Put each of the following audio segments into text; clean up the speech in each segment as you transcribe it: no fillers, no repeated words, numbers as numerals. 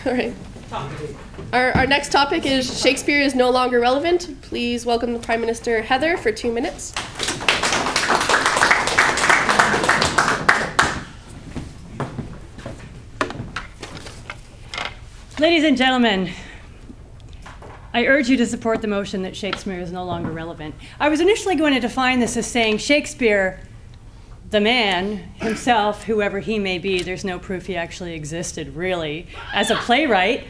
All right. Our next topic is Shakespeare is no longer relevant. Please welcome the Prime Minister Heather for 2 minutes. Ladies and gentlemen, I urge you to support the motion that Shakespeare is no longer relevant. I was initially going to define this as saying Shakespeare, the man himself, whoever he may be, there's no proof he actually existed, really, as a playwright.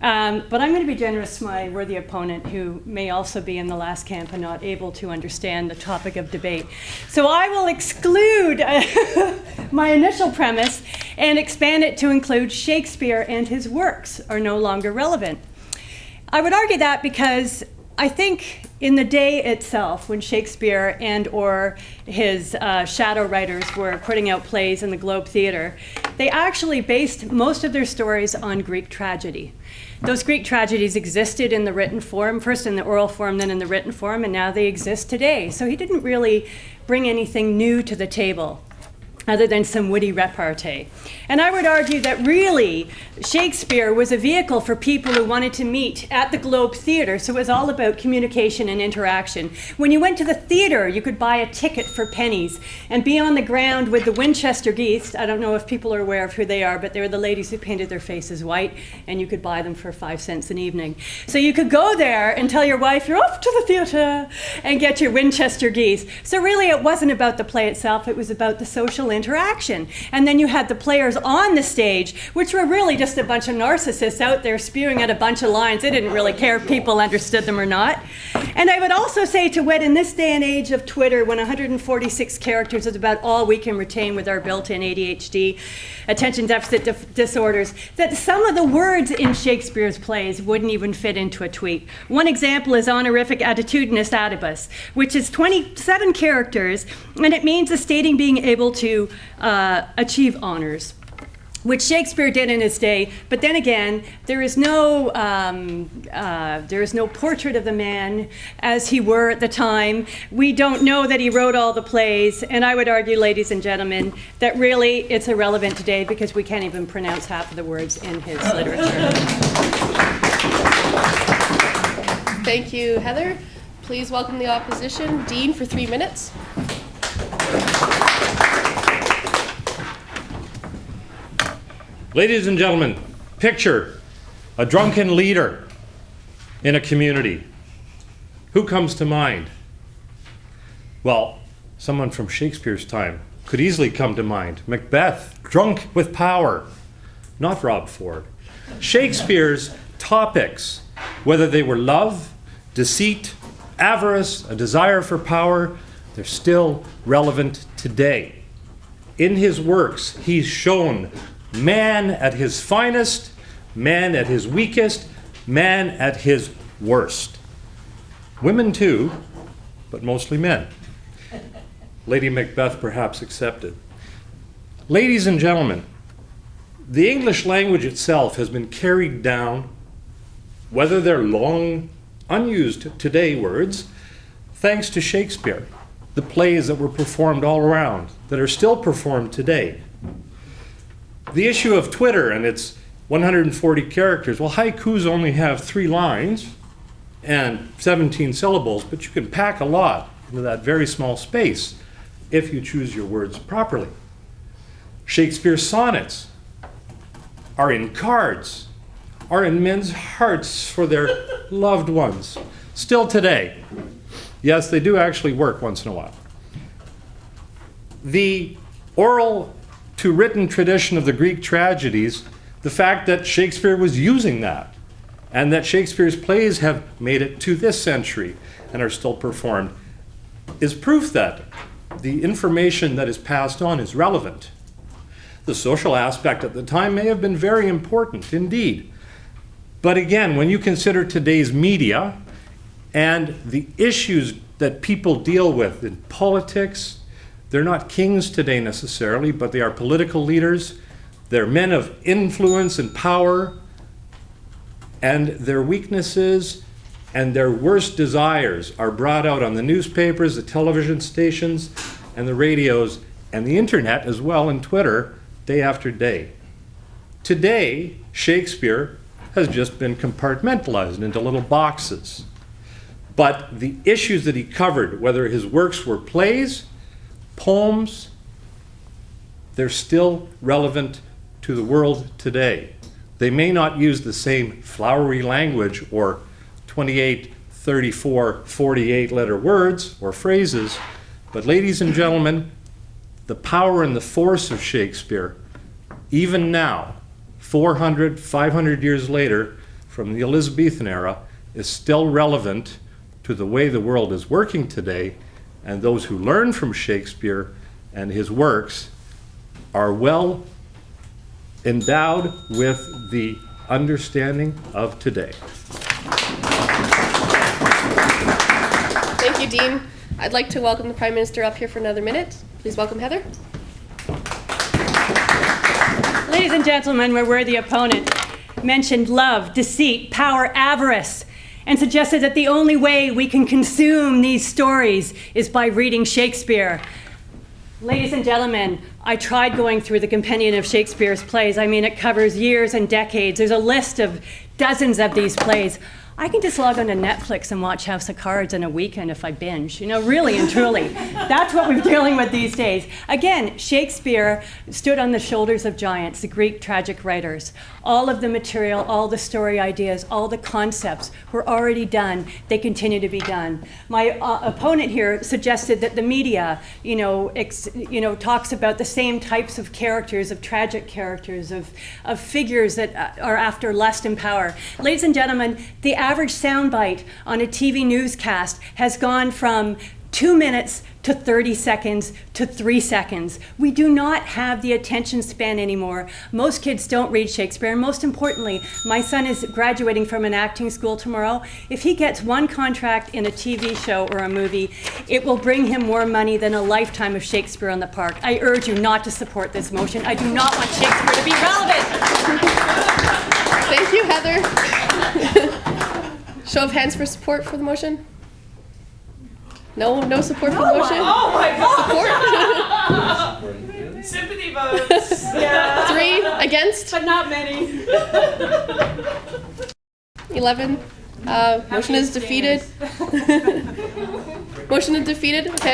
But I'm going to be generous to my worthy opponent, who may also be in the last camp and not able to understand the topic of debate. So I will exclude my initial premise and expand it to include Shakespeare and his works are no longer relevant. I would argue that because I think in the day itself, when Shakespeare and or his shadow writers were putting out plays in the Globe Theatre, they actually based most of their stories on Greek tragedy. Those Greek tragedies existed in the written form, first in the oral form, then in the written form, and now they exist today. So he didn't really bring anything new to the table, other than some witty repartee. And I would argue that really Shakespeare was a vehicle for people who wanted to meet at the Globe Theatre, so it was all about communication and interaction. When you went to the theatre, you could buy a ticket for pennies and be on the ground with the Winchester geese. I don't know if people are aware of who they are, but they were the ladies who painted their faces white, and you could buy them for 5 cents an evening. So you could go there and tell your wife you're off to the theatre and get your Winchester geese. So really it wasn't about the play itself, it was about the social interaction. And then you had the players on the stage, which were really just a bunch of narcissists out there spewing out a bunch of lines. They didn't really care if people understood them or not. And I would also say to Wit, in this day and age of Twitter, when 146 characters is about all we can retain with our built-in ADHD, attention deficit disorders, that some of the words in Shakespeare's plays wouldn't even fit into a tweet. One example is honorific attitudinus adibus, which is 27 characters, and it means a stating being able to achieve honors, which Shakespeare did in his day. But then again, there is no portrait of the man as he were at the time. We don't know that he wrote all the plays, and I would argue, ladies and gentlemen, that really it's irrelevant today because we can't even pronounce half of the words in his literature. Thank you, Heather. Please welcome the opposition. Dean for 3 minutes. Ladies and gentlemen, picture a drunken leader in a community. Who comes to mind? Well, someone from Shakespeare's time could easily come to mind. Macbeth, drunk with power, not Rob Ford. Shakespeare's topics, whether they were love, deceit, avarice, a desire for power, they're still relevant today. In his works, he's shown man at his finest, man at his weakest, man at his worst. Women too, but mostly men. Lady Macbeth perhaps excepted. Ladies and gentlemen, the English language itself has been carried down, whether they're long, unused today words, thanks to Shakespeare, the plays that were performed all around, that are still performed today. The issue of Twitter and its 140 characters, well, haikus only have 3 lines and 17 syllables, but you can pack a lot into that very small space if you choose your words properly. Shakespeare's sonnets are in cards, are in men's hearts for their loved ones, still today. Yes, they do actually work once in a while. The oral to written tradition of the Greek tragedies, the fact that Shakespeare was using that, and that Shakespeare's plays have made it to this century and are still performed, is proof that the information that is passed on is relevant. The social aspect at the time may have been very important indeed. But again, when you consider today's media and the issues that people deal with in politics, they're not kings today necessarily, but they are political leaders. They're men of influence and power, and their weaknesses and their worst desires are brought out on the newspapers, the television stations, and the radios, and the internet as well, and Twitter, day after day. Today, Shakespeare has just been compartmentalized into little boxes. But the issues that he covered, whether his works were plays, poems, they're still relevant to the world today. They may not use the same flowery language or 28, 34, 48 letter words or phrases, but ladies and gentlemen, the power and the force of Shakespeare, even now, 400, 500 years later, from the Elizabethan era, is still relevant to the way the world is working today, and those who learn from Shakespeare and his works are well endowed with the understanding of today. Thank you, Dean. I'd like to welcome the Prime Minister up here for another minute. Please welcome Heather. Ladies and gentlemen, my worthy opponent mentioned love, deceit, power, avarice, and suggested that the only way we can consume these stories is by reading Shakespeare. Ladies and gentlemen, I tried going through the compendium of Shakespeare's plays. I mean, it covers years and decades. There's a list of dozens of these plays. I can just log on to Netflix and watch House of Cards in a weekend if I binge, really and truly. That's what we're dealing with these days. Again, Shakespeare stood on the shoulders of giants, the Greek tragic writers. All of the material, all the story ideas, all the concepts were already done. They continue to be done. My opponent here suggested that the media, talks about the same types of characters, of tragic characters, of figures that are after lust and power. Ladies and gentlemen, the average soundbite on a TV newscast has gone from 2 minutes to 30 seconds to 3 seconds. We do not have the attention span anymore. Most kids don't read Shakespeare, and most importantly, my son is graduating from an acting school tomorrow. If he gets one contract in a TV show or a movie, it will bring him more money than a lifetime of Shakespeare on the park. I urge you not to support this motion. I do not want Shakespeare to be relevant. Thank you, Heather. Show of hands for support for the motion. No support for the motion? Oh my God! Support? Sympathy votes. Yeah. 3 against? But not many. 11. Motion is defeated. Motion is defeated. Okay.